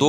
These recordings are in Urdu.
2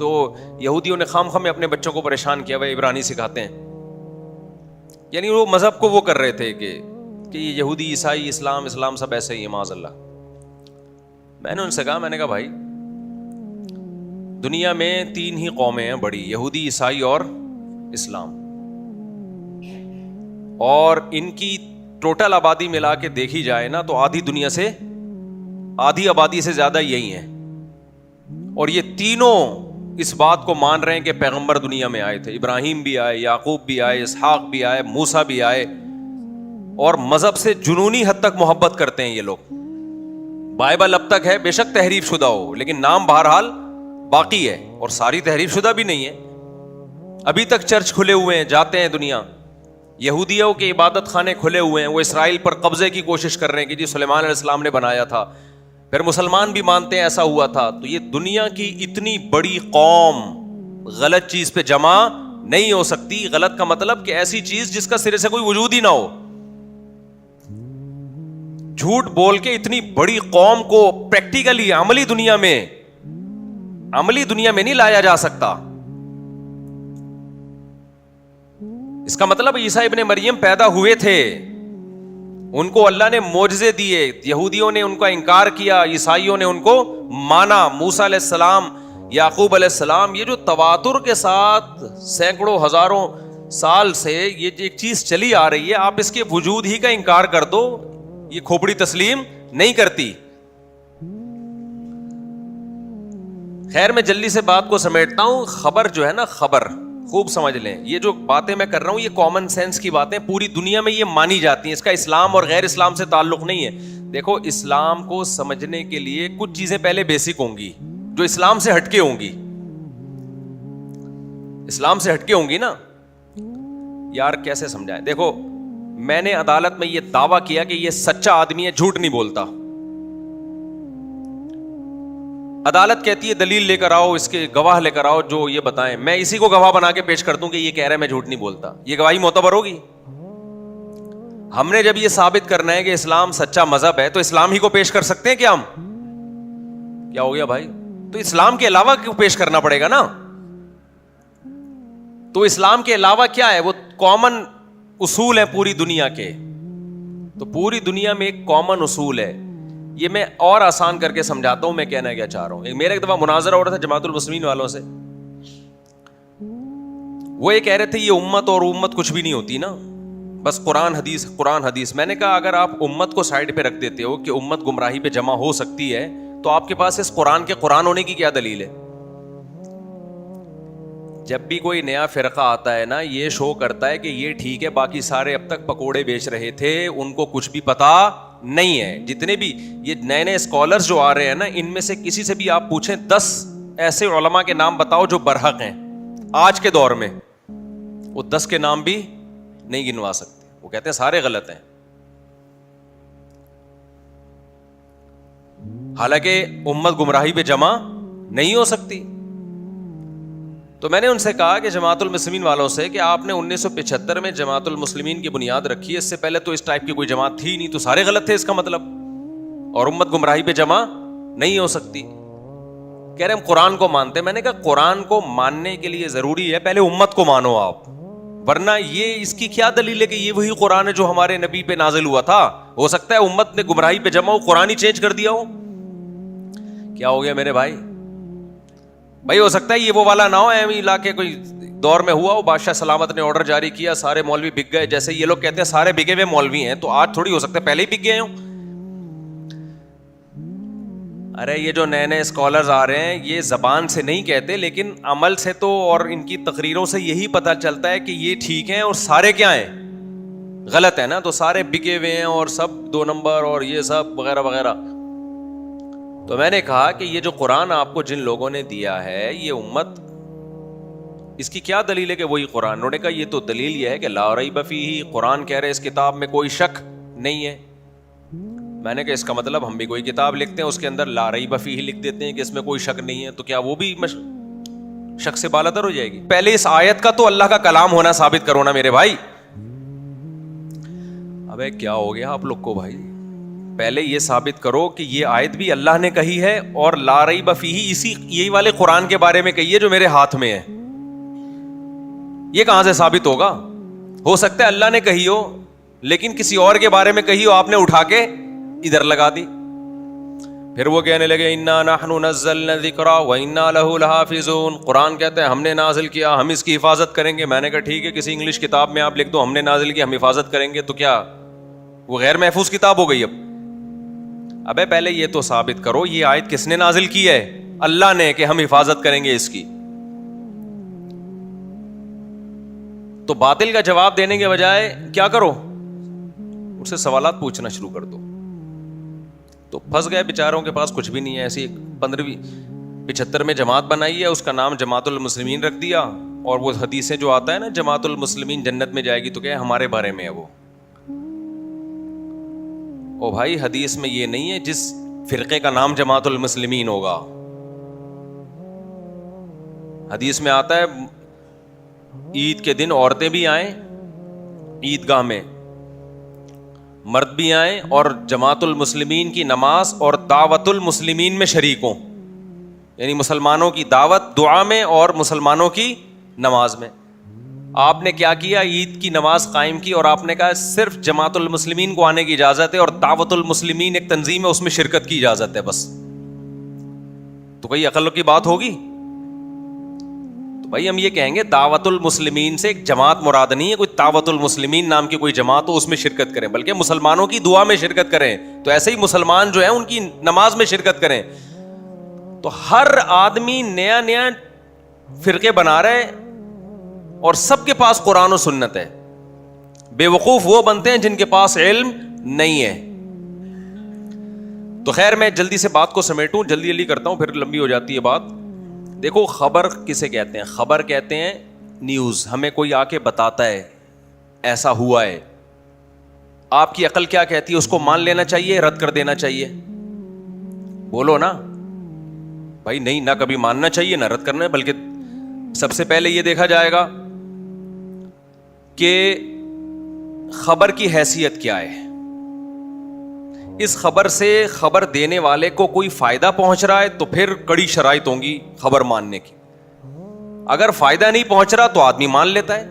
تو یہودیوں نے خام خام اپنے بچوں کو پریشان کیا، وہ عبرانی سکھاتے ہیں، یعنی وہ مذہب کو وہ کر رہے تھے کہ یہ یہودی عیسائی اسلام سب ایسے ہی ہے معاذ اللہ۔ میں نے ان سے کہا، میں نے کہا بھائی دنیا میں 3 ہی قومیں ہیں بڑی، یہودی، عیسائی اور اسلام، اور ان کی ٹوٹل آبادی ملا کے دیکھی جائے نا تو آدھی دنیا سے، آدھی آبادی سے زیادہ یہی ہیں، اور یہ تینوں اس بات کو مان رہے ہیں کہ پیغمبر دنیا میں آئے تھے، ابراہیم بھی آئے، یعقوب بھی آئے، اسحاق بھی آئے، موسیٰ بھی آئے، اور مذہب سے جنونی حد تک محبت کرتے ہیں یہ لوگ۔ بائبل اب تک ہے، بے شک تحریف شدہ ہو، لیکن نام بہرحال باقی ہے، اور ساری تحریف شدہ بھی نہیں ہے۔ ابھی تک چرچ کھلے ہوئے ہیں، جاتے ہیں دنیا، یہودیوں کے عبادت خانے کھلے ہوئے ہیں، وہ اسرائیل پر قبضے کی کوشش کر رہے ہیں کہ جی سلیمان علیہ السلام نے بنایا تھا، پھر مسلمان بھی مانتے ہیں ایسا ہوا تھا۔ تو یہ دنیا کی اتنی بڑی قوم غلط چیز پہ جمع نہیں ہو سکتی۔ غلط کا مطلب کہ ایسی چیز جس کا سرے سے کوئی وجود ہی نہ ہو۔ جھوٹ بول کے اتنی بڑی قوم کو پریکٹیکلی عملی دنیا میں نہیں لایا جا سکتا۔ اس کا مطلب عیسیٰ ابن مریم پیدا ہوئے تھے، ان کو اللہ نے معجزے دیے، یہودیوں نے ان کا انکار کیا، عیسائیوں نے ان کو مانا، موسیٰ علیہ السلام، یعقوب علیہ السلام۔ یہ جو تواتر کے ساتھ سینکڑوں ہزاروں سال سے یہ ایک چیز چلی آ رہی ہے، آپ اس کے وجود ہی کا انکار کر دو، یہ کھوپڑی تسلیم نہیں کرتی۔ خیر میں جلدی سے بات کو سمیٹتا ہوں۔ خبر جو ہے نا، خبر خوب سمجھ لیں، یہ جو باتیں میں کر رہا ہوں یہ کامن سینس کی باتیں، پوری دنیا میں یہ مانی جاتی ہیں، اس کا اسلام اور غیر اسلام سے تعلق نہیں ہے۔ دیکھو اسلام کو سمجھنے کے لیے کچھ چیزیں پہلے بیسک ہوں گی جو اسلام سے ہٹ کے ہوں گی، اسلام سے ہٹ کے ہوں گی نا یار، کیسے سمجھائیں؟ دیکھو میں نے عدالت میں یہ دعویٰ کیا کہ یہ سچا آدمی ہے، جھوٹ نہیں بولتا، عدالت کہتی ہے دلیل لے کر آؤ، اس کے گواہ لے کر آؤ جو یہ بتائیں، میں اسی کو گواہ بنا کے پیش کر دوں کہ یہ کہہ رہا ہے میں جھوٹ نہیں بولتا، یہ گواہی معتبر ہوگی؟ ہم نے جب یہ ثابت کرنا ہے کہ اسلام سچا مذہب ہے تو اسلام ہی کو پیش کر سکتے ہیں کیا ہم؟ کیا ہو گیا بھائی؟ تو اسلام کے علاوہ کیوں پیش کرنا پڑے گا نا؟ تو اسلام کے علاوہ کیا ہے؟ وہ کامن اصول ہیں پوری دنیا کے، تو پوری دنیا میں ایک کامن اصول ہے، یہ میں اور آسان کر کے سمجھاتا ہوں میں کہنا کیا چاہ رہا ہوں۔ میرا ایک دفعہ مناظرہ ہو رہا تھا جماعت المسلمین والوں سے، وہ یہ کہہ رہے تھے یہ امت اور امت کچھ بھی نہیں ہوتی نا، بس قرآن حدیث قرآن حدیث۔ میں نے کہا اگر آپ امت کو سائڈ پہ رکھ دیتے ہو کہ امت گمراہی پہ جمع ہو سکتی ہے تو آپ کے پاس اس قرآن کے قرآن ہونے کی کیا دلیل ہے؟ جب بھی کوئی نیا فرقہ آتا ہے نا یہ شو کرتا ہے کہ یہ ٹھیک ہے، باقی سارے اب تک پکوڑے بیچ رہے تھے، ان کو کچھ بھی پتا نہیں ہے۔ جتنے بھی یہ نئے نئے اسکالرز جو آ رہے ہیں نا، ان میں سے کسی سے بھی آپ پوچھیں 10 ایسے علماء کے نام بتاؤ جو برحق ہیں آج کے دور میں، وہ 10 کے نام بھی نہیں گنوا سکتے، وہ کہتے ہیں سارے غلط ہیں، حالانکہ امت گمراہی پہ جمع نہیں ہو سکتی۔ تو میں نے ان سے کہا کہ جماعت المسلمین والوں سے کہ آپ نے 1975 میں جماعت المسلمین کی بنیاد رکھی ہے، اس سے پہلے تو اس ٹائپ کی کوئی جماعت تھی نہیں، تو سارے غلط تھے اس کا مطلب، اور امت گمراہی پہ جمع نہیں ہو سکتی۔ کہہ رہے ہم قرآن کو مانتے ہیں۔ میں نے کہا قرآن کو ماننے کے لیے ضروری ہے پہلے امت کو مانو آپ، ورنہ یہ اس کی کیا دلیل ہے کہ یہ وہی قرآن ہے جو ہمارے نبی پہ نازل ہوا تھا؟ ہو سکتا ہے امت نے گمراہی پہ جمع ہو، قرآن ہی چینج کر دیا ہو۔ کیا ہو گیا میرے بھائی؟ بھائی ہو سکتا ہے یہ وہ والا نہ ہو، ایم علاقے کوئی دور میں ہوا ہو، بادشاہ سلامت نے آرڈر جاری کیا، سارے مولوی بک گئے، جیسے یہ لوگ کہتے ہیں سارے بکے ہوئے مولوی ہیں، تو آج تھوڑی ہو سکتا ہے پہلے ہی بک گئے ہوں۔ ارے یہ جو نئے نئے اسکالرز آ رہے ہیں یہ زبان سے نہیں کہتے، لیکن عمل سے تو اور ان کی تقریروں سے یہی پتہ چلتا ہے کہ یہ ٹھیک ہیں اور سارے کیا ہیں؟ غلط ہے نا، تو سارے بکے ہوئے ہیں اور سب 2 نمبر اور یہ سب وغیرہ وغیرہ۔ تو میں نے کہا کہ یہ جو قرآن آپ کو جن لوگوں نے دیا ہے یہ امت، اس کی کیا دلیل ہے کہ وہی قرآن؟ انہوں نے کہا یہ تو دلیل یہ ہے کہ لا ریب فیہ، قرآن کہہ رہے اس کتاب میں کوئی شک نہیں ہے۔ میں نے کہا اس کا مطلب ہم بھی کوئی کتاب لکھتے ہیں اس کے اندر لا ریب فیہ لکھ دیتے ہیں کہ اس میں کوئی شک نہیں ہے، تو کیا وہ بھی شک سے بالاتر ہو جائے گی؟ پہلے اس آیت کا تو اللہ کا کلام ہونا ثابت کرو نا میرے بھائی۔ ابے کیا ہو گیا آپ لوگ کو بھائی؟ پہلے یہ ثابت کرو کہ یہ آیت بھی اللہ نے کہی ہے اور لا ریب فیہ اسی یہی والے قرآن کے بارے میں کہی ہے جو میرے ہاتھ میں ہے. یہ کہاں سے ثابت ہوگا؟ ہو سکتا ہے اللہ نے کہی ہو لیکن کسی اور کے بارے میں کہی ہو, آپ نے اٹھا کے ادھر لگا دی. پھر وہ کہنے لگے انا نحن نزلنا الذکر وانا لہ لحافظون. قرآن کہتا ہے ہم نے نازل کیا, ہم اس کی حفاظت کریں گے. میں نے کہا ٹھیک ہے, کسی انگلش کتاب میں آپ لکھ دو ہم نے نازل کیا, ہم حفاظت کریں گے, تو کیا وہ غیر محفوظ کتاب ہو گئی؟ ابے پہلے یہ تو ثابت کرو یہ آیت کس نے نازل کی ہے؟ اللہ نے, کہ ہم حفاظت کریں گے اس کی. تو باطل کا جواب دینے کے بجائے کیا کرو, اس سے سوالات پوچھنا شروع کر دو. تو پھنس گئے بیچاروں کے پاس کچھ بھی نہیں ہے. ایسی 1575 میں جماعت بنائی ہے, اس کا نام جماعت المسلمین رکھ دیا, اور وہ حدیثیں جو آتا ہے نا جماعت المسلمین جنت میں جائے گی, تو کیا ہمارے بارے میں ہے وہ. او بھائی حدیث میں یہ نہیں ہے جس فرقے کا نام جماعت المسلمین ہوگا. حدیث میں آتا ہے عید کے دن عورتیں بھی آئیں عیدگاہ میں, مرد بھی آئیں, اور جماعت المسلمین کی نماز اور دعوت المسلمین میں شریک ہوں, یعنی مسلمانوں کی دعوت دعا میں اور مسلمانوں کی نماز میں. آپ نے کیا کیا, عید کی نماز قائم کی اور آپ نے کہا صرف جماعت المسلمین کو آنے کی اجازت ہے اور دعوت المسلمین ایک تنظیم ہے اس میں شرکت کی اجازت ہے بس. تو کوئی عقل کی بات ہوگی؟ تو بھائی ہم یہ کہیں گے دعوت المسلمین سے ایک جماعت مراد نہیں ہے, کوئی دعوت المسلمین نام کی کوئی جماعت ہو اس میں شرکت کریں, بلکہ مسلمانوں کی دعا میں شرکت کریں. تو ایسے ہی مسلمان جو ہیں ان کی نماز میں شرکت کریں. تو ہر آدمی نیا نیا فرقے بنا رہے اور سب کے پاس قرآن و سنت ہے. بے وقوف وہ بنتے ہیں جن کے پاس علم نہیں ہے. تو خیر میں جلدی سے بات کو سمیٹوں, جلدی کرتا ہوں پھر لمبی ہو جاتی ہے بات. دیکھو خبر کسے کہتے ہیں؟ خبر کہتے ہیں نیوز. ہمیں کوئی آ کے بتاتا ہے ایسا ہوا ہے, آپ کی عقل کیا کہتی ہے؟ اس کو مان لینا چاہیے, رد کر دینا چاہیے؟ بولو نا بھائی. نہیں, نہ کبھی ماننا چاہیے نہ رد کرنا ہے, بلکہ سب سے پہلے یہ دیکھا جائے گا کہ خبر کی حیثیت کیا ہے. اس خبر سے خبر دینے والے کو کوئی فائدہ پہنچ رہا ہے تو پھر کڑی شرائط ہوں گی خبر ماننے کی. اگر فائدہ نہیں پہنچ رہا تو آدمی مان لیتا ہے.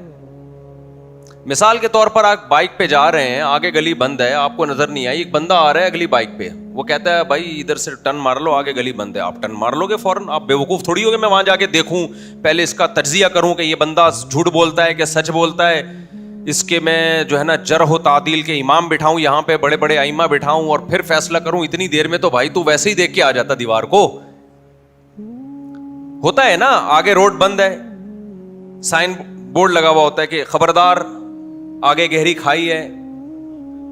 مثال کے طور پر آپ بائک پہ جا رہے ہیں, آگے گلی بند ہے, آپ کو نظر نہیں آئی, ایک بندہ آ رہا ہے اگلی بائک پہ, وہ کہتا ہے بھائی ادھر سے ٹرن مار لو, آگے گلی بند ہے. آپ ٹرن مار لو گے فوراً؟ آپ بیوقوف تھوڑی ہوگے میں وہاں جا کے دیکھوں, پہلے اس کا تجزیہ کروں کہ یہ بندہ جھوٹ بولتا ہے کہ سچ بولتا ہے, اس کے میں جو ہے نا جرح و تعدیل کے امام بٹھاؤں, یہاں پہ بڑے بڑے ائمہ بٹھاؤں اور پھر فیصلہ کروں. اتنی دیر میں تو بھائی تو ویسے ہی دیکھ کے آ جاتا دیوار کو. ہوتا ہے نا, آگے روڈ بند ہے, سائن بورڈ لگا ہوا ہوتا ہے کہ خبردار آگے گہری کھائی ہے,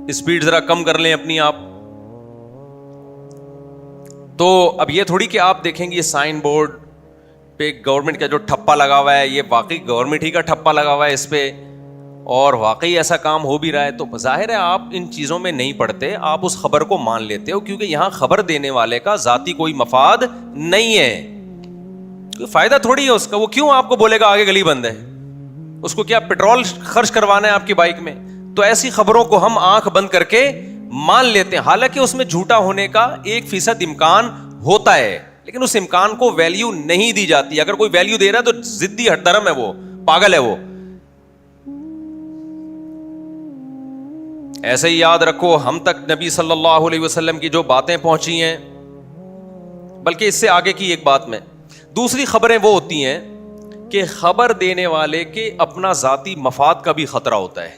اسپیڈ ذرا کم کر لیں اپنی آپ. تو اب یہ تھوڑی کہ آپ دیکھیں گے یہ سائن بورڈ پہ گورنمنٹ کا جو ٹھپا لگا ہوا ہے, یہ واقعی گورنمنٹ ہی کا ٹھپا لگا ہوا ہے اس پہ, اور واقعی ایسا کام ہو بھی رہا ہے. تو ظاہر ہے آپ ان چیزوں میں نہیں پڑتے, آپ اس خبر کو مان لیتے ہو, کیونکہ یہاں خبر دینے والے کا ذاتی کوئی مفاد نہیں ہے, کوئی فائدہ تھوڑی ہے اس کا. وہ کیوں آپ کو بولے گا آگے گلی بند ہے؟ اس کو کیا پیٹرول خرچ کروانا ہے آپ کی بائک میں؟ تو ایسی خبروں کو ہم آنکھ بند کر کے مان لیتے ہیں, حالانکہ اس میں جھوٹا ہونے کا 1% امکان ہوتا ہے, لیکن اس امکان کو ویلیو نہیں دی جاتی. اگر کوئی ویلیو دے رہا ہے تو ضدی ہٹ درم ہے, وہ پاگل ہے وہ. ایسے ہی یاد رکھو ہم تک نبی صلی اللہ علیہ وسلم کی جو باتیں پہنچی ہیں, بلکہ اس سے آگے کی ایک بات میں, دوسری خبریں وہ ہوتی ہیں کہ خبر دینے والے کے اپنا ذاتی مفاد کا بھی خطرہ ہوتا ہے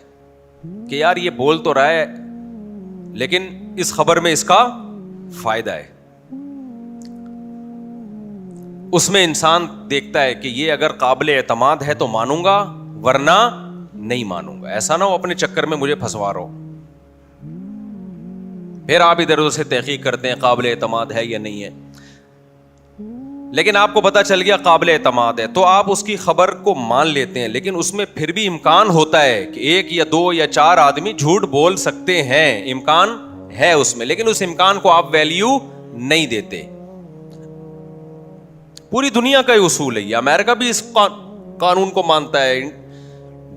کہ یار یہ بول تو رہا ہے لیکن اس خبر میں اس کا فائدہ ہے. اس میں انسان دیکھتا ہے کہ یہ اگر قابل اعتماد ہے تو مانوں گا, ورنہ نہیں مانوں گا. ایسا نہ ہو اپنے چکر میں مجھے پھنسوا رہو, پھر آپ ادھر ادھر سے تحقیق کرتے ہیں قابل اعتماد ہے یا نہیں ہے. لیکن آپ کو پتا چل گیا قابل اعتماد ہے تو آپ اس کی خبر کو مان لیتے ہیں, لیکن اس میں پھر بھی امکان ہوتا ہے کہ 1 یا 2 یا 4 آدمی جھوٹ بول سکتے ہیں, امکان ہے اس میں, لیکن اس امکان کو آپ ویلیو نہیں دیتے. پوری دنیا کا یہ اصول ہے, امریکہ بھی اس قانون کو مانتا ہے,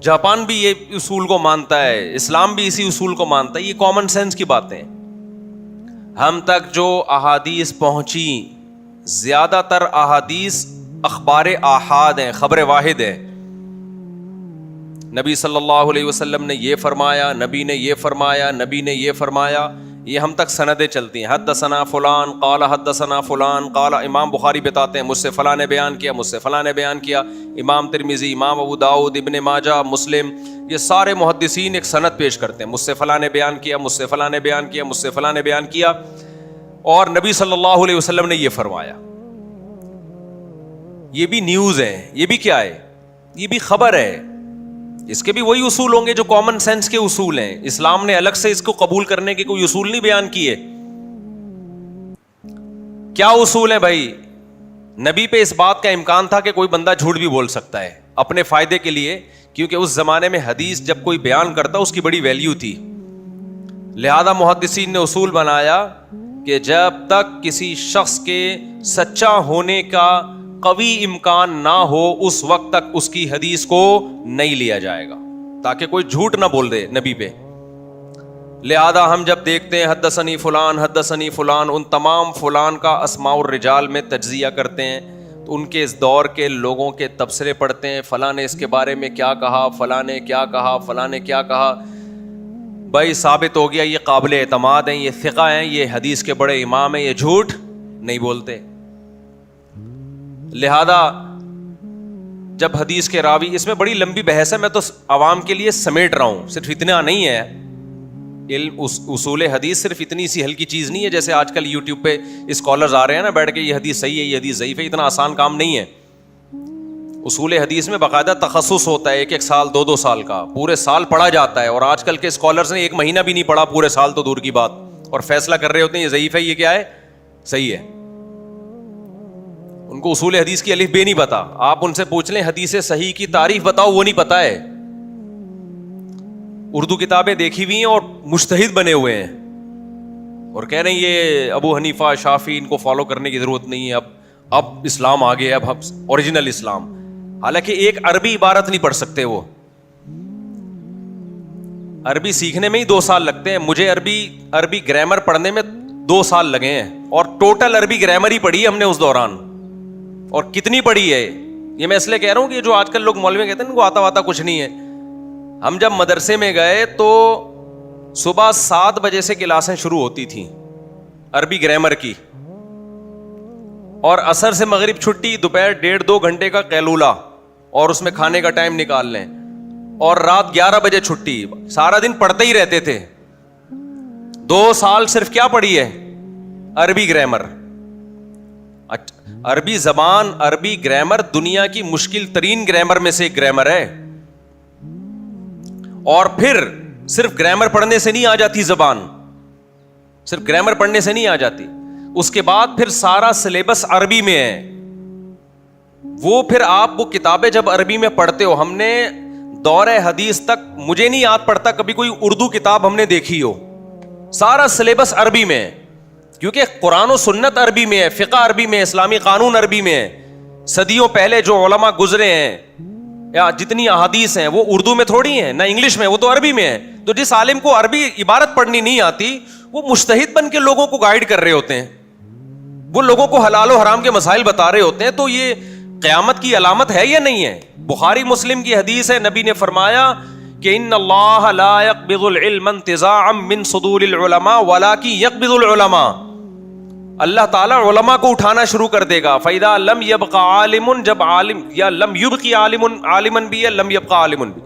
جاپان بھی یہ اصول کو مانتا ہے, اسلام بھی اسی اصول کو مانتا ہے. یہ کامن سینس کی باتیں ہیں. ہم تک جو احادیث پہنچی زیادہ تر احادیث اخبار آحاد ہیں, خبر واحد ہے. نبی صلی اللہ علیہ وسلم نے یہ فرمایا, نبی نے یہ فرمایا, نبی نے یہ فرمایا, یہ ہم تک سندیں چلتی ہیں. حدثنا فلان قال حدثنا فلان قال, امام بخاری بتاتے ہیں مجھ سے فلاں نے بیان کیا, مجھ سے فلاں نے بیان کیا. امام ترمذی, امام ابو داؤد, ابن ماجہ, مسلم, یہ سارے محدثین ایک سند پیش کرتے ہیں, مجھ سے فلاں نے بیان کیا, مجھ سے فلاں نے بیان کیا, مجھ سے فلاں نے بیان کیا, اور نبی صلی اللہ علیہ وسلم نے یہ فرمایا. یہ بھی نیوز ہے, یہ بھی کیا ہے, یہ بھی خبر ہے. اس کے بھی وہی اصول ہوں گے جو کامن سینس کے اصول ہیں. اسلام نے الگ سے اس کو قبول کرنے کے کوئی اصول نہیں بیان کیے. کیا اصول ہیں بھائی؟ نبی پہ اس بات کا امکان تھا کہ کوئی بندہ جھوٹ بھی بول سکتا ہے اپنے فائدے کے لیے, کیونکہ اس زمانے میں حدیث جب کوئی بیان کرتا اس کی بڑی ویلیو تھی. لہذا محدثین نے اصول بنایا کہ جب تک کسی شخص کے سچا ہونے کا قوی امکان نہ ہو اس وقت تک اس کی حدیث کو نہیں لیا جائے گا, تاکہ کوئی جھوٹ نہ بول دے نبی پہ. لہذا ہم جب دیکھتے ہیں حدثنی فلان حدثنی فلان, ان تمام فلان کا اسماء الرجال میں تجزیہ کرتے ہیں, تو ان کے اس دور کے لوگوں کے تبصرے پڑھتے ہیں, فلاں نے اس کے بارے میں کیا کہا, فلاں نے کیا کہا, فلاں نے کیا کہا. بھائی ثابت ہو گیا یہ قابل اعتماد ہیں, یہ ثقہ ہیں, یہ حدیث کے بڑے امام ہیں, یہ جھوٹ نہیں بولتے. لہذا جب حدیث کے راوی, اس میں بڑی لمبی بحث ہے, میں تو عوام کے لیے سمیٹ رہا ہوں, صرف اتنا نہیں ہے علم. اصول حدیث صرف اتنی سی ہلکی چیز نہیں ہے جیسے آج کل یوٹیوب پہ اسکالرز آ رہے ہیں نا بیٹھ کے یہ حدیث صحیح ہے, یہ حدیث ضعیف ہے. اتنا آسان کام نہیں ہے. اصول حدیث میں باقاعدہ تخصص ہوتا ہے, 1-1 سال 2-2 سال کا, پورے سال پڑھا جاتا ہے. اور آج کل کے اسکالرز نے 1 مہینہ بھی نہیں پڑھا, پورے سال تو دور کی بات, اور فیصلہ کر رہے ہوتے ہیں یہ ضعیف ہے, یہ کیا ہے, صحیح ہے. ان کو اصول حدیث کی الف بے نہیں پتا. آپ ان سے پوچھ لیں حدیث صحیح کی تعریف بتاؤ, وہ نہیں پتا ہے. اردو کتابیں دیکھی ہوئی ہیں اور مجتہد بنے ہوئے ہیں, اور کہہ رہے ہیں یہ ابو حنیفہ شافعی ان کو فالو کرنے کی ضرورت نہیں ہے, اب اسلام آ گیا, اب اوریجنل اسلام. حالانکہ ایک عربی عبارت نہیں پڑھ سکتے وہ. عربی سیکھنے میں ہی 2 سال لگتے ہیں. مجھے عربی گرامر پڑھنے میں 2 سال لگے ہیں, اور ٹوٹل عربی گرامر ہی پڑھی ہے ہم نے اس دوران. اور کتنی پڑھی ہے یہ میں اس لیے کہہ رہا ہوں کہ جو آج کل لوگ مولوی کہتے ہیں ان کو آتا واتا کچھ نہیں ہے. ہم جب مدرسے میں گئے تو صبح 7 بجے سے کلاسیں شروع ہوتی تھیں عربی گرامر کی, اور عصر سے مغرب چھٹی, دوپہر 1.5-2 گھنٹے کا قیلولہ, اور اس میں کھانے کا ٹائم نکال لیں, اور رات 11 بجے چھٹی. سارا دن پڑھتے ہی رہتے تھے. 2 سال صرف کیا پڑھی ہے, عربی گرامر. عربی زبان, عربی گرامر دنیا کی مشکل ترین گرامر میں سے ایک گرامر ہے. اور پھر صرف گرامر پڑھنے سے نہیں آ جاتی زبان, صرف گرامر پڑھنے سے نہیں آ جاتی. اس کے بعد پھر سارا سلیبس عربی میں ہے. وہ پھر آپ وہ کتابیں جب عربی میں پڑھتے ہو, ہم نے دور حدیث تک مجھے نہیں یاد پڑتا کبھی کوئی اردو کتاب ہم نے دیکھی ہو. سارا سلیبس عربی میں ہے, کیونکہ قرآن و سنت عربی میں ہے, فقہ عربی میں ہے, اسلامی قانون عربی میں ہے. صدیوں پہلے جو علماء گزرے ہیں یا جتنی احادیث ہیں وہ اردو میں تھوڑی ہیں, نہ انگلش میں, وہ تو عربی میں ہے. تو جس عالم کو عربی عبارت پڑھنی نہیں آتی وہ مجتہد بن کے لوگوں کو گائیڈ کر رہے ہوتے ہیں, وہ لوگوں کو حلال و حرام کے مسائل بتا رہے ہوتے ہیں. تو یہ قیامت کی علامت ہے یا نہیں ہے؟ بخاری مسلم کی حدیث ہے, نبی نے فرمایا کہ ان اللہ لا يقبض العلم انتزاعا من صدور العلماء ولكن يقبض العلماء. اللہ تعالیٰ علماء کو اٹھانا شروع کر دے گا. فَإِذَا لَمْ يَبْقَ عَالِمٌ, جب عالم, یا لم يبقي عالمًا بھی ہے, لم يبقى عالمٌ بھی,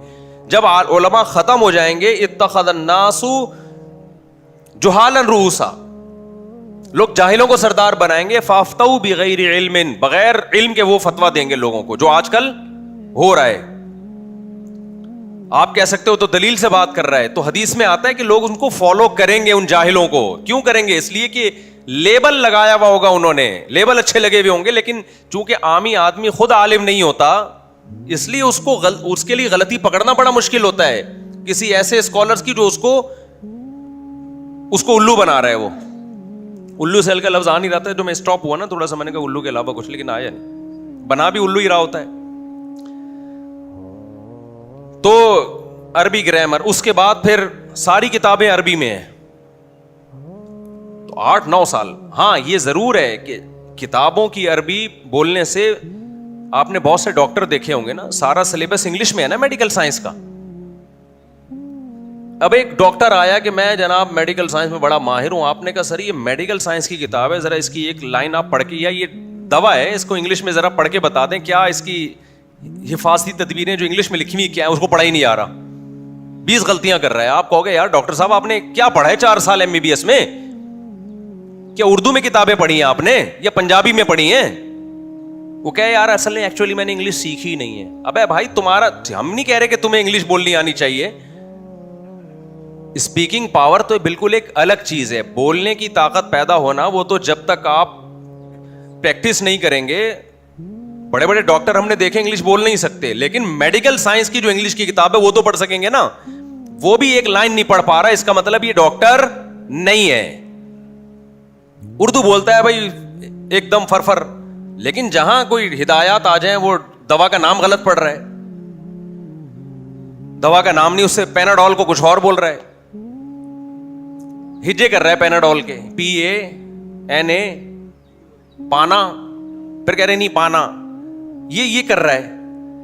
جب علماء ختم ہو جائیں گے, اتخذ الناس جہالا رؤوسا, لوگ جاہلوں کو سردار بنائیں گے. فافتوا بغیر علم, بغیر علم کے وہ فتویٰ دیں گے لوگوں کو, جو آج کل ہو رہا ہے. آپ کہہ سکتے ہو تو دلیل سے بات کر رہا ہے. تو حدیث میں آتا ہے کہ لوگ ان کو فالو کریں گے, ان جاہلوں کو. کیوں کریں گے؟ اس لیے کہ لیبل لگایا ہوا ہوگا انہوں نے, لیبل اچھے لگے ہوئے ہوں گے, لیکن چونکہ عامی آدمی خود عالم نہیں ہوتا, اس لیے اس کے لیے غلطی پکڑنا بڑا مشکل ہوتا ہے کسی ایسے اسکالرز کی جو اس کو الو بنا رہا ہے. وہ الو سے ہلکا لفظ آ نہیں رہتا ہے, جو میں اسٹاپ ہوا نا تھوڑا سا, میں نے کہا الو کے علاوہ کچھ, لیکن آیا نہیں, بنا بھی الو ہی رہا ہوتا ہے. تو عربی گرامر, اس کے بعد پھر ساری کتابیں عربی میں ہیں. تو تو 8-9 سال. ہاں یہ ضرور ہے کہ کتابوں کی عربی بولنے سے آپ نے بہت سے ڈاکٹر دیکھے ہوں گے نا, سارا سلیبس انگلش میں ہے نا میڈیکل سائنس کا. اب ایک ڈاکٹر آیا کہ میں جناب میڈیکل سائنس میں بڑا ماہر ہوں. آپ نے کہا سر یہ میڈیکل سائنس کی کتاب ہے, ذرا اس کی ایک لائن آپ پڑھ کے, یا یہ دوا ہے اس کو انگلش میں ذرا پڑھ کے بتا دیں, کیا اس کی حفاظتی تدبیریں جو انگلش میں لکھی ہوئی کیا ہے, اس کو پڑھا ہی نہیں آ رہا, 20 غلطیاں کر رہا ہے. آپ کہو گے یار ڈاکٹر صاحب آپ نے کیا پڑھا ہے 4 سال MBBS میں, کیا اردو میں کتابیں پڑھی ہیں آپ نے یا پنجابی میں پڑھی ہیں؟ وہ کہے یار اصل میں ایکچولی میں نے انگلش سیکھی ہی نہیں ہے. ابے بھائی تمہارا, ہم نہیں کہہ رہے کہ تمہیں انگلش بولنی آنی چاہیے, اسپیکنگ پاور تو بالکل ایک الگ چیز ہے. بولنے کی طاقت پیدا ہونا وہ تو جب تک آپ پریکٹس نہیں کریں گے. بڑے بڑے ڈاکٹر ہم نے دیکھے انگلش بول نہیں سکتے, لیکن میڈیکل سائنس کی جو انگلش کی کتاب ہے وہ تو پڑھ سکیں گے نا. وہ بھی ایک لائن نہیں پڑھ پا رہا, اس کا مطلب یہ ڈاکٹر نہیں ہے. اردو بولتا ہے بھائی ایک دم فرفر, لیکن جہاں کوئی ہدایات آ جائیں وہ دوا کا نام غلط پڑھ رہا ہے, دوا کا نام نہیں, اس سے پیناڈول کو کچھ اور بول رہا ہے, ہجے کر رہا ہے پیناڈول کے, PANA پانا, پھر کہہ رہے نہیں پانا, یہ کر رہا ہے.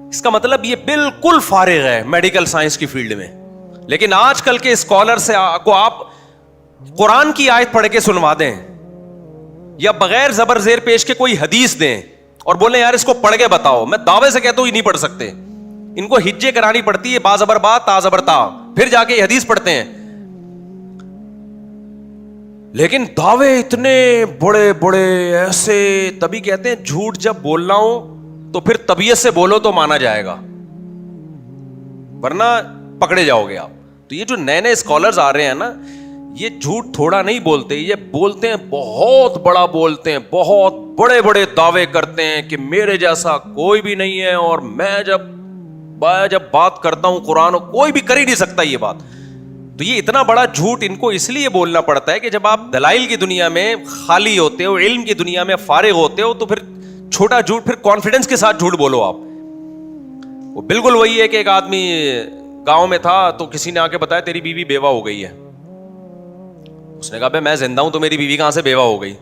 اس کا مطلب یہ بالکل فارغ ہے میڈیکل سائنس کی فیلڈ میں. لیکن آج کل کے اسکالر سے کو آپ قرآن کی آیت پڑھ کے سنوا دیں یا بغیر زبر زیر پیش کے کوئی حدیث دیں اور بولیں یار اس کو پڑھ کے بتاؤ, میں دعوے سے کہتا ہوں یہ نہیں پڑھ سکتے. ان کو ہجے کرانی پڑتی ہے, با زبر با تا زبر تا, پھر جا کے حدیث پڑھتے ہیں. لیکن دعوے اتنے بڑے بڑے ایسے, تبھی کہتے ہیں جھوٹ جب بولنا ہو تو پھر طبیعت سے بولو تو مانا جائے گا, ورنہ پکڑے جاؤ گے آپ. تو یہ جو نئے نئے اسکالرز آ رہے ہیں نا, یہ جھوٹ تھوڑا نہیں بولتے, یہ بولتے ہیں بہت بڑا, بولتے ہیں بہت بڑے بڑے دعوے کرتے ہیں کہ میرے جیسا کوئی بھی نہیں ہے, اور میں جب بات کرتا ہوں قرآن کوئی بھی کر ہی نہیں سکتا یہ بات. تو یہ اتنا بڑا جھوٹ ان کو اس لیے بولنا پڑتا ہے کہ جب آپ دلائل کی دنیا میں خالی ہوتے ہو, علم کی دنیا میں فارغ ہوتے ہو, تو پھر چھوٹا جھوٹ پھر کانفیڈنس کے ساتھ جھوٹ بولو آپ. وہ بالکل وہی ہے کہ ایک آدمی گاؤں میں تھا تو کسی نے آ کے بتایا تیری بیوی بیوہ ہو گئی ہے. اس نے کہا میں زندہ ہوں تو میری بیوی کہاں سے بیوہ ہو گئی.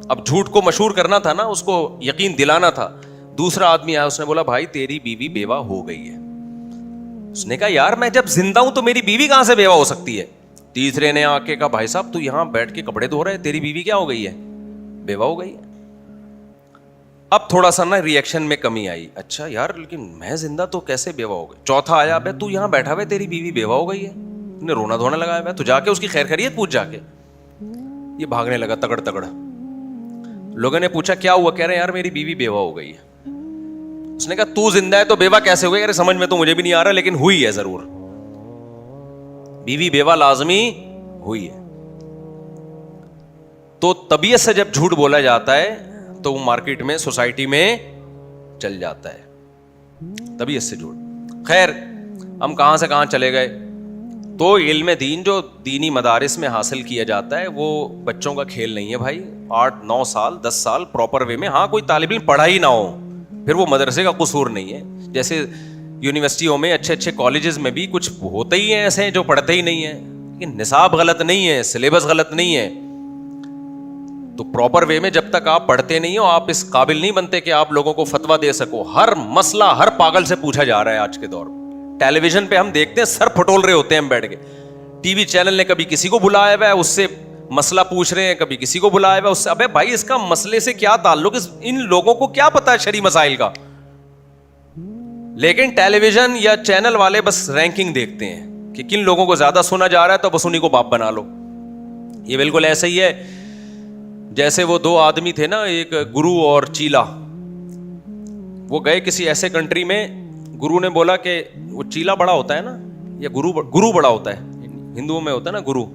اب جھوٹ کو مشہور کرنا تھا نا, اس کو یقین دلانا تھا. دوسرا آدمی آیا, اس نے بولا بھائی تیری بیوی بیوہ ہو گئی ہے. اس نے کہا یار میں جب زندہ ہوں تو میری بیوی کہاں سے بیوہ ہو سکتی ہے. تیسرے نے آ کے کہا بھائی صاحب تو یہاں بیٹھ کے کپڑے دھو رہے ہے, تیری بیوی کیا ہو گئی ہے, بیوہ ہو گئی ہے. اب تھوڑا سا نا ری ایکشن میں کمی آئی, اچھا یار لیکن میں زندہ تو کیسے بیوہ ہو گئی. چوتھا آیا, بھائی تو یہاں بیٹھا ہوئے تیری بیوی بیوہ ہو گئی ہے, نے رونا دھونا لگایا ہوا ہے, تو جا کے اس کی خیر خیریت پوچھ جا کے. یہ بھاگنے لگا تگڑ تگڑ. لوگوں نے پوچھا کیا ہوا, کہہ رہے یار میری بیوی بیوہ ہو گئی ہے. اس نے کہا تو زندہ ہے تو بیوہ کیسے ہو گئی. یار سمجھ میں تو مجھے بھی نہیں آ رہا, لیکن ہوئی ہے ضرور, بیوی بیوہ لازمی ہوئی ہے. تو طبیعت سے جب جھوٹ بولا جاتا ہے تو وہ مارکیٹ میں سوسائٹی میں چل جاتا ہے, طبیعت سے جھوٹ. خیر ہم کہاں سے کہاں چلے گئے. تو علم دین جو دینی مدارس میں حاصل کیا جاتا ہے وہ بچوں کا کھیل نہیں ہے بھائی. 8-9 سال 10 سال پراپر وے میں, ہاں کوئی طالب علم پڑھا ہی نہ ہو پھر وہ مدرسے کا قصور نہیں ہے. جیسے یونیورسٹیوں میں اچھے اچھے کالجز میں بھی کچھ ہوتے ہی ہیں ایسے جو پڑھتے ہی نہیں ہیں, لیکن نصاب غلط نہیں ہے, سلیبس غلط نہیں ہے. تو پراپر وے میں جب تک آپ پڑھتے نہیں ہو آپ اس قابل نہیں بنتے کہ آپ لوگوں کو فتویٰ دے سکو. ہر مسئلہ ہر پاگل سے پوچھا جا رہا ہے آج کے دور میں. ٹیلی ویژن پہ ہم دیکھتے ہیں سر پھٹول رہے ہوتے ہیں ہم بیٹھ کے. ٹی وی چینل نے کبھی کسی کو بلایا ہوا ہے اس سے مسئلہ پوچھ رہے ہیں, کبھی کسی کو بلایا ہوا ہے اس سے. ابے بھائی اس کا مسئلے سے کیا تعلق, ان لوگوں کو کیا پتا ہے شرعی مسائل کا. لیکن ٹیلی ویژن یا چینل والے بس رینکنگ دیکھتے ہیں کہ کن لوگوں کو زیادہ سنا جا رہا ہے تو بس انہیں کو باپ بنا لو. یہ بالکل ایسا ہی ہے جیسے وہ 2 آدمی تھے نا, ایک گرو اور چیلا. وہ گئے کسی ایسے کنٹری میں, گرو نے بولا کہ وہ چیلا بڑا ہوتا ہے نا یا گرو بڑا ہوتا ہے, ہندوؤں میں ہوتا ہے نا گرو.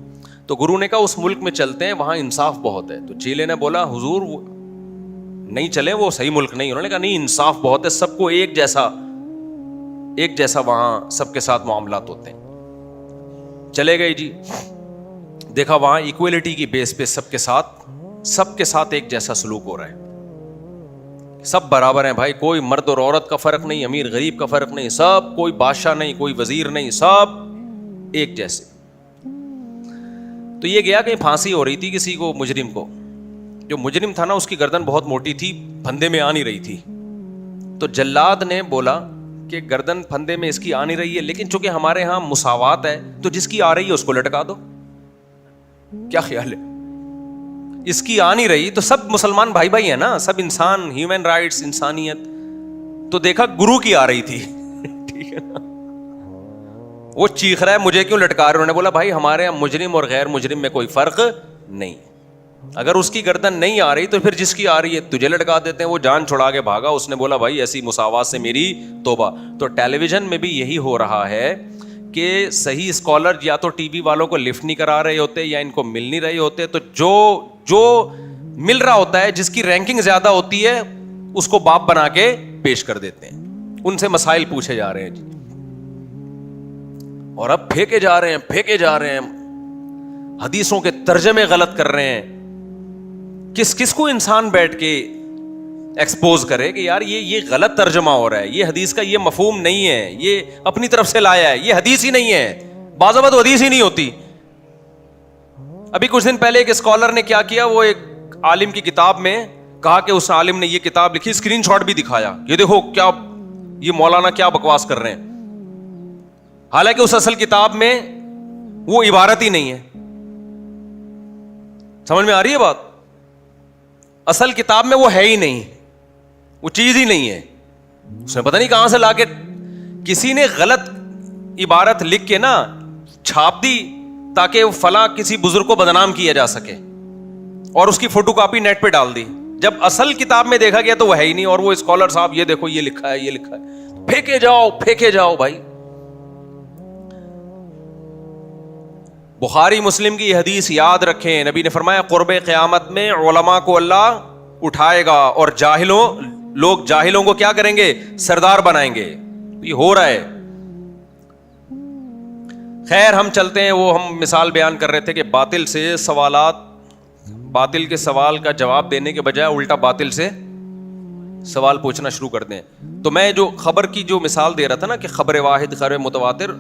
تو گرو نے کہا اس ملک میں چلتے ہیں وہاں انصاف بہت ہے. تو چیلے نے بولا حضور نہیں چلے, وہ صحیح ملک نہیں. انہوں نے کہا نہیں انصاف بہت ہے, سب کو ایک جیسا وہاں سب کے ساتھ معاملات ہوتے ہیں. چلے گئے جی, دیکھا وہاں ایکویلٹی کی بیس پہ سب کے ساتھ ایک جیسا سلوک ہو رہا ہے, سب برابر ہیں بھائی, کوئی مرد اور عورت کا فرق نہیں, امیر غریب کا فرق نہیں, سب کوئی بادشاہ نہیں, کوئی وزیر نہیں, سب ایک جیسے. تو یہ گیا کہ پھانسی ہو رہی تھی کسی کو, مجرم کو. جو مجرم تھا نا اس کی گردن بہت موٹی تھی, پھندے میں آ نہیں رہی تھی. تو جلاد نے بولا کہ گردن پھندے میں اس کی آ نہیں رہی ہے, لیکن چونکہ ہمارے ہاں مساوات ہے تو جس کی آ رہی ہے اس کو لٹکا دو. کیا خیال ہے؟ اس کی آ نہیں رہی تو سب مسلمان بھائی بھائی ہیں نا, سب انسان, ہیومن رائٹس, انسانیت. تو دیکھا گرو کی آ رہی تھی, ٹھیک ہے نا, وہ چیخ رہا ہے مجھے کیوں لٹکا رہے. انہوں نے بولا بھائی ہمارے یہاں مجرم اور غیر مجرم میں کوئی فرق نہیں, اگر اس کی گردن نہیں آ رہی تو پھر جس کی آ رہی ہے تجھے لٹکا دیتے ہیں. وہ جان چھڑا کے بھاگا, اس نے بولا بھائی ایسی مساوات سے میری توبہ. تو ٹیلی ویژن میں بھی یہی ہو رہا ہے کہ صحیح اسکالر یا تو ٹی وی والوں کو لفٹ نہیں کرا رہے ہوتے یا ان کو مل نہیں رہے ہوتے, تو جو مل رہا ہوتا ہے, جس کی رینکنگ زیادہ ہوتی ہے اس کو باپ بنا کے پیش کر دیتے ہیں, ان سے مسائل پوچھے جا رہے ہیں جی. اور اب پھینکے جا رہے ہیں, حدیثوں کے ترجمے غلط کر رہے ہیں. کس کو انسان بیٹھ کے ایکسپوز کرے کہ یار یہ غلط ترجمہ ہو رہا ہے, یہ حدیث کا یہ مفہوم نہیں ہے, یہ اپنی طرف سے لایا ہے, یہ حدیث ہی نہیں ہے. بعض اوقات حدیث ہی نہیں ہوتی. ابھی کچھ دن پہلے ایک اسکالر نے کیا کیا, وہ ایک عالم کی کتاب میں کہا کہ اس عالم نے یہ کتاب لکھی, اسکرین شاٹ بھی دکھایا, یہ دیکھو کیا یہ مولانا کیا بکواس کر رہے ہیں. حالانکہ اس اصل کتاب میں وہ عبارت ہی نہیں ہے. سمجھ میں آ رہی ہے بات؟ اصل کتاب میں وہ ہے ہی نہیں, وہ چیز ہی نہیں ہے. اس نے پتہ نہیں کہاں سے لا کے کسی نے غلط عبارت لکھ کے نا چھاپ دی تاکہ فلاں کسی بزرگ کو بدنام کیا جا سکے, اور اس کی فوٹو کاپی نیٹ پہ ڈال دی. جب اصل کتاب میں دیکھا گیا تو وہ ہے ہی نہیں, اور وہ اسکالر صاحب یہ دیکھو یہ لکھا ہے, یہ لکھا ہے. پھینکے جاؤ بھائی. بخاری مسلم کی یہ حدیث یاد رکھیں, نبی نے فرمایا قرب قیامت میں علماء کو اللہ اٹھائے گا اور جاہلوں کو کیا کریں گے؟ سردار بنائیں گے. یہ ہو رہا ہے. خیر ہم چلتے ہیں, وہ ہم مثال بیان کر رہے تھے کہ باطل کے سوال کا جواب دینے کے بجائے الٹا باطل سے سوال پوچھنا شروع کر دیں. تو میں جو خبر کی جو مثال دے رہا تھا نا کہ خبر واحد خبر متواتر,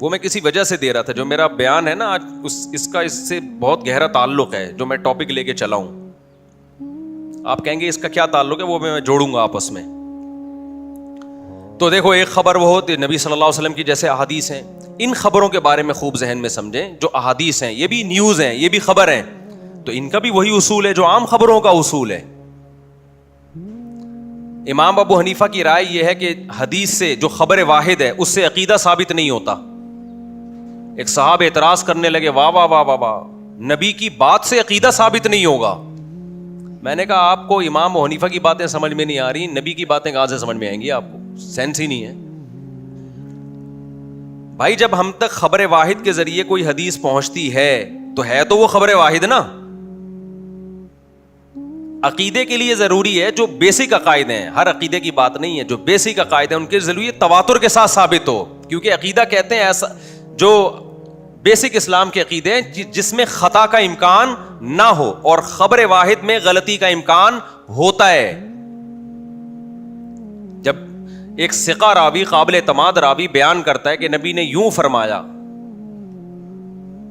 وہ میں کسی وجہ سے دے رہا تھا. جو میرا بیان ہے نا آج اس کا اس سے بہت گہرا تعلق ہے, جو میں ٹاپک لے کے چلا ہوں. آپ کہیں گے اس کا کیا تعلق ہے, وہ میں جوڑوں گا آپس میں. تو دیکھو ایک خبر وہ ہوتی نبی صلی اللہ علیہ وسلم کی جیسے احادیث ہیں, ان خبروں کے بارے میں خوب ذہن میں سمجھیں. جو احادیث ہیں یہ بھی نیوز ہیں, یہ بھی خبر ہیں, تو ان کا بھی وہی اصول ہے جو عام خبروں کا اصول ہے. امام ابو حنیفہ کی رائے یہ ہے کہ حدیث سے جو خبر واحد ہے اس سے عقیدہ ثابت نہیں ہوتا. ایک صاحب اعتراض کرنے لگے, واہ واہ واہ واہ واہ, نبی کی بات سے عقیدہ ثابت نہیں ہوگا. میں نے کہا آپ کو امام ابو حنیفہ کی باتیں سمجھ میں نہیں آ رہی, نبی کی باتیں کہاں سے سمجھ میں آئیں گی آپ کو؟ سینس ہی نہیں ہے بھائی. جب ہم تک خبر واحد کے ذریعے کوئی حدیث پہنچتی ہے تو وہ خبر واحد نا. عقیدے کے لیے ضروری ہے جو بیسک عقائد ہیں, ہر عقیدے کی بات نہیں ہے, جو بیسک عقائد ہیں ان کے ضروری تواتر کے ساتھ ثابت ہو. کیونکہ عقیدہ کہتے ہیں ایسا جو بیسک اسلام کے عقیدے ہیں جس میں خطا کا امکان نہ ہو, اور خبر واحد میں غلطی کا امکان ہوتا ہے. جب ایک ثقہ راوی, قابل اعتماد راوی بیان کرتا ہے کہ نبی نے یوں فرمایا,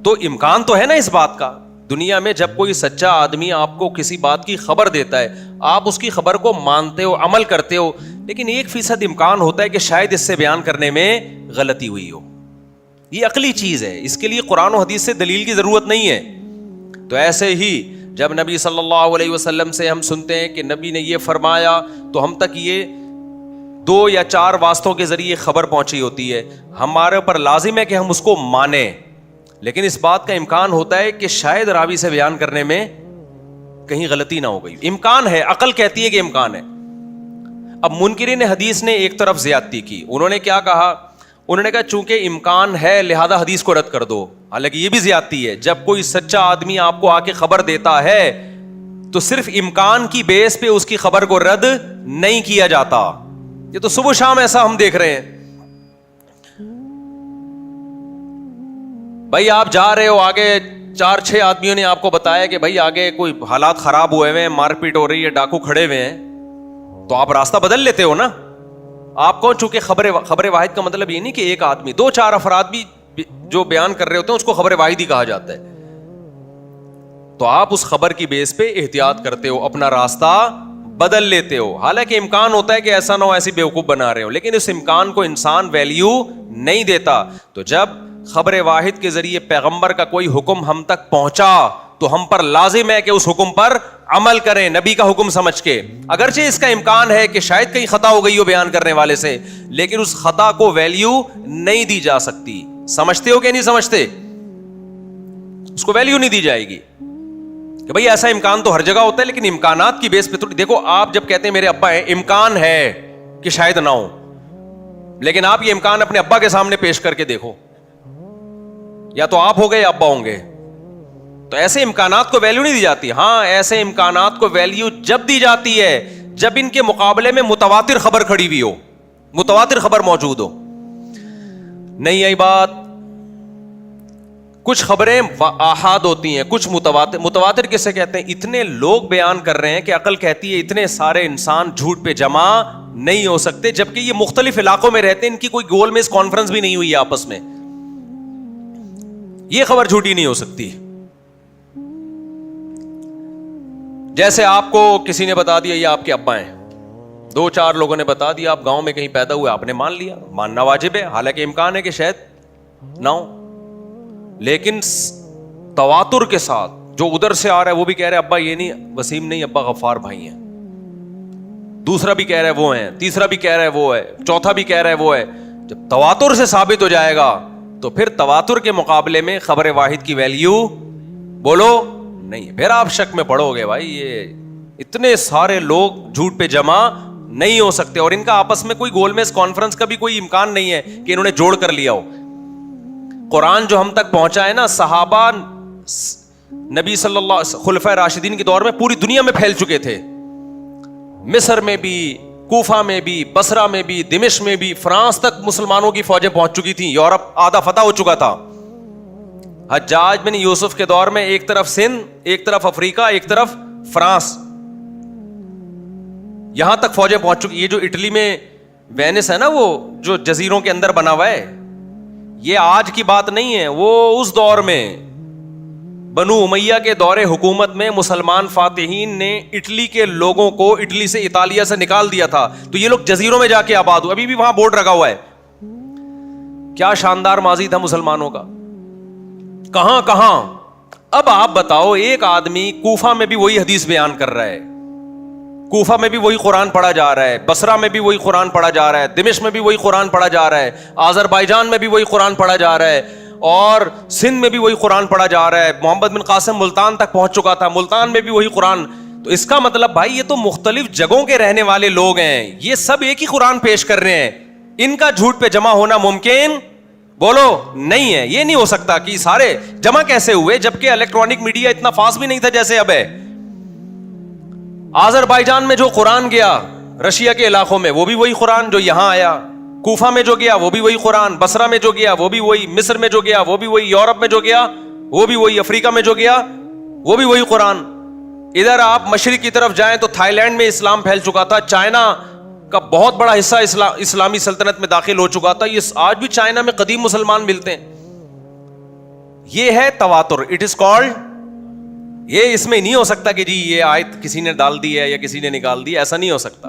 تو امکان تو ہے نا اس بات کا. دنیا میں جب کوئی سچا آدمی آپ کو کسی بات کی خبر دیتا ہے, آپ اس کی خبر کو مانتے ہو, عمل کرتے ہو, لیکن 1% امکان ہوتا ہے کہ شاید اس سے بیان کرنے میں غلطی ہوئی ہو. یہ عقلی چیز ہے, اس کے لیے قرآن و حدیث سے دلیل کی ضرورت نہیں ہے. تو ایسے ہی جب نبی صلی اللہ علیہ وسلم سے ہم سنتے ہیں کہ نبی نے یہ فرمایا, تو ہم تک یہ 2 یا 4 واسطوں کے ذریعے خبر پہنچی ہوتی ہے. ہمارے اوپر لازم ہے کہ ہم اس کو مانیں, لیکن اس بات کا امکان ہوتا ہے کہ شاید راوی سے بیان کرنے میں کہیں غلطی نہ ہو گئی. امکان ہے, عقل کہتی ہے کہ امکان ہے. اب منکرین حدیث نے ایک طرف زیادتی کی. انہوں نے کیا کہا؟ انہوں نے کہا چونکہ امکان ہے لہذا حدیث کو رد کر دو. حالانکہ یہ بھی زیادتی ہے. جب کوئی سچا آدمی آپ کو آ کے خبر دیتا ہے تو صرف امکان کی بیس پہ اس کی خبر کو رد نہیں کیا جاتا. یہ تو صبح شام ایسا ہم دیکھ رہے ہیں. بھائی آپ جا رہے ہو, آگے 4-6 آدمیوں نے آپ کو بتایا کہ بھائی آگے کوئی حالات خراب ہوئے ہوئے ہیں, مار پیٹ ہو رہی ہے, ڈاکو کھڑے ہوئے ہیں, تو آپ راستہ بدل لیتے ہو نا. آپ کو چونکہ خبر واحد کا مطلب یہ نہیں کہ ایک آدمی, 2-4 افراد بھی جو بیان کر رہے ہوتے ہیں اس کو خبر واحد ہی کہا جاتا ہے. تو آپ اس خبر کی بیس پہ احتیاط کرتے ہو, اپنا راستہ بدل لیتے ہو. حالانکہ امکان ہوتا ہے کہ ایسا نہ ہو, ایسی بیوقوف بنا رہے ہو, لیکن اس امکان کو انسان ویلیو نہیں دیتا. تو جب خبر واحد کے ذریعے پیغمبر کا کوئی حکم ہم تک پہنچا تو ہم پر لازم ہے کہ اس حکم پر عمل کریں, نبی کا حکم سمجھ کے. اگرچہ اس کا امکان ہے کہ شاید کہیں خطا ہو گئی ہو بیان کرنے والے سے, لیکن اس خطا کو ویلیو نہیں دی جا سکتی. سمجھتے ہو کہ نہیں سمجھتے؟ اس کو ویلیو نہیں دی جائے گی کہ بھئی ایسا امکان تو ہر جگہ ہوتا ہے, لیکن امکانات کی بیس پہ. دیکھو آپ جب کہتے ہیں میرے ابا ہیں, امکان ہے کہ شاید نہ ہو, لیکن آپ یہ امکان اپنے ابا کے سامنے پیش کر کے دیکھو, یا تو آپ ہو گئے یا ابا ہوں گے. تو ایسے امکانات کو ویلیو نہیں دی جاتی. ہاں, ایسے امکانات کو ویلیو جب دی جاتی ہے جب ان کے مقابلے میں متواتر خبر کھڑی ہوئی ہو, متواتر خبر موجود ہو. نہیں آئی بات؟ کچھ خبریں آحاد ہوتی ہیں, کچھ متواتر. متواتر کسے کہتے ہیں؟ اتنے لوگ بیان کر رہے ہیں کہ عقل کہتی ہے اتنے سارے انسان جھوٹ پہ جمع نہیں ہو سکتے, جبکہ یہ مختلف علاقوں میں رہتے ہیں, ان کی کوئی گول میز کانفرنس بھی نہیں ہوئی آپس میں. یہ خبر جھوٹی نہیں ہو سکتی. جیسے آپ کو کسی نے بتا دیا یہ آپ کے ابا ہیں, 2-4 لوگوں نے بتا دیا, آپ گاؤں میں کہیں پیدا ہوئے, آپ نے مان لیا, ماننا واجب ہے, حالانکہ امکان ہے کہ شاید نہ ہو. لیکن تواتر کے ساتھ جو ادھر سے آ رہا ہے وہ بھی کہہ رہے ابا یہ نہیں, وسیم نہیں, ابا غفار بھائی ہیں, دوسرا بھی کہہ رہا ہے وہ ہیں, تیسرا بھی کہہ رہا ہے وہ ہے, چوتھا بھی کہہ رہا ہے وہ ہے. جب تواتر سے ثابت ہو جائے گا تو پھر تواتر کے مقابلے میں خبر واحد کی ویلیو بولو نہیں. پھر آپ شک میں پڑو گے بھائی یہ اتنے سارے لوگ جھوٹ پہ جمع نہیں ہو سکتے, اور ان کا آپس میں کوئی گول میز کانفرنس کا بھی کوئی امکان نہیں ہے کہ انہوں نے جوڑ کر لیا ہو. قرآن جو ہم تک پہنچا ہے نا, صحابہ نبی صلی اللہ خلفائے راشدین کے دور میں پوری دنیا میں پھیل چکے تھے. مصر میں بھی, کوفہ میں بھی, بصرہ میں بھی, دمشق میں بھی, فرانس تک مسلمانوں کی فوجیں پہنچ چکی تھیں, یورپ آدھا فتح ہو چکا تھا. حجاج بن یوسف کے دور میں ایک طرف سندھ, ایک طرف افریقہ, ایک طرف فرانس, یہاں تک فوجیں پہنچ چکی. یہ جو اٹلی میں وینس ہے نا, وہ جو جزیروں کے اندر بنا ہوا ہے, یہ آج کی بات نہیں ہے, وہ اس دور میں بنو امیہ کے دور حکومت میں مسلمان فاتحین نے اٹلی کے لوگوں کو اٹلی سے, اطالیہ سے نکال دیا تھا, تو یہ لوگ جزیروں میں جا کے آباد ہوئے. ابھی بھی وہاں بورڈ لگا ہوا ہے. کیا شاندار ماضی تھا مسلمانوں کا, کہاں کہاں. اب آپ بتاؤ, ایک آدمی کوفہ میں بھی وہی حدیث بیان کر رہا ہے, کوفہ میں بھی وہی قرآن پڑھا جا رہا ہے, بصرہ میں بھی وہی قرآن پڑھا جا رہا ہے, دمشق میں بھی وہی قرآن پڑھا جا رہا ہے, آذربائیجان میں بھی وہی قرآن پڑھا جا رہا ہے, اور سندھ میں بھی وہی قرآن پڑھا جا رہا ہے. محمد بن قاسم ملتان تک پہنچ چکا تھا, ملتان میں بھی وہی قرآن. تو اس کا مطلب بھائی یہ تو مختلف جگہوں کے رہنے والے لوگ ہیں, یہ سب ایک ہی قرآن پیش کر رہے ہیں. ان کا جھوٹ پہ جمع ہونا ممکن بولو نہیں ہے. یہ نہیں ہو سکتا کہ سارے جمع کیسے ہوئے, جبکہ الیکٹرانک میڈیا اتنا فاسٹ بھی نہیں تھا جیسے اب ہے. آذربائیجان میں جو قرآن گیا رشیا کے علاقوں میں, وہ بھی وہی قرآن جو یہاں آیا. کوفہ میں جو گیا وہ بھی وہی قرآن, بصرہ میں جو گیا وہ بھی وہی, مصر میں جو گیا وہ بھی وہی, یورپ میں جو گیا وہ بھی وہی, افریقہ میں جو گیا وہ بھی وہی قرآن. ادھر آپ مشرق کی طرف جائیں تو تھائی لینڈ میں اسلام پھیل چکا تھا, چائنا کا بہت بڑا حصہ اسلامی سلطنت میں داخل ہو چکا تھا. یہ آج بھی چائنا میں قدیم مسلمان ملتے ہیں. یہ ہے تواتر, اٹ از کالڈ. یہ اس میں نہیں ہو سکتا کہ جی یہ آیت کسی نے ڈال دی ہے یا کسی نے نکال دی, ایسا نہیں ہو سکتا.